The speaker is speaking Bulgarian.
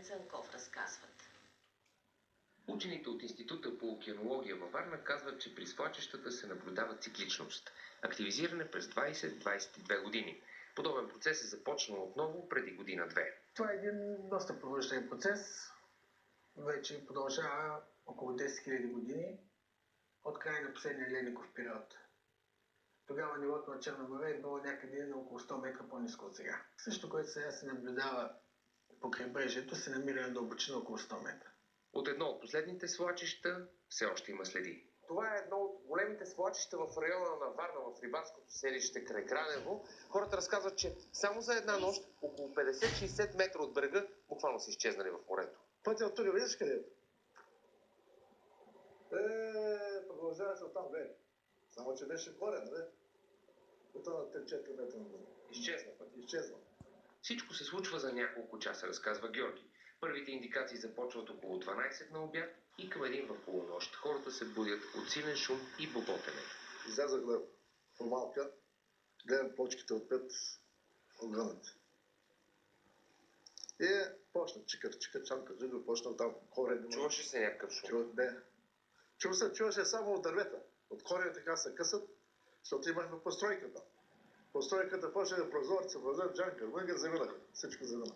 Цанков разказват. Учените от Института по океанология във Варна казват, че при свлачищата се наблюдава цикличност. Активизиране през 20-22 години. Подобен процес е започнал отново преди година-две. Това е един доста продължителен процес. Вече продължава около 10 000 години от края на последния ледников период. Тогава нивото на Черна гора е било някъде на около 100 метра по-ниско от сега. Също, което сега се наблюдава по крайбрежието, се намира на дълбочина около 100 метра. От едно от последните свлачища все още има следи. Това е едно от големите свлачища в района на Варна, в рибарското селище край Кранево. Хората разказват, че само за една нощ около 50-60 метра от брега буквално са изчезнали в морето. Пътя от тук, виждаш къде е? Продължаваше оттам, бе. Само, че беше корен, бе. Оттам на 3-4 метра на брега. Изчезна. Изчезна. Всичко се случва за няколко часа, разказва Георги. Първите индикации започват около 12 на обяд и към един в полунощ. Хората се будят от силен шум и боботене. Излязах на формалка, гледам почките отпред огънат. И почна чика, чанка, жиго, почна там корен. Чуваше се някакъв шум? Не. Чуваше само от дървета. От корен така се късат, защото имахме постройката. Постройката почна да прозорца, джанка, въгър заминаха. Всичко замина.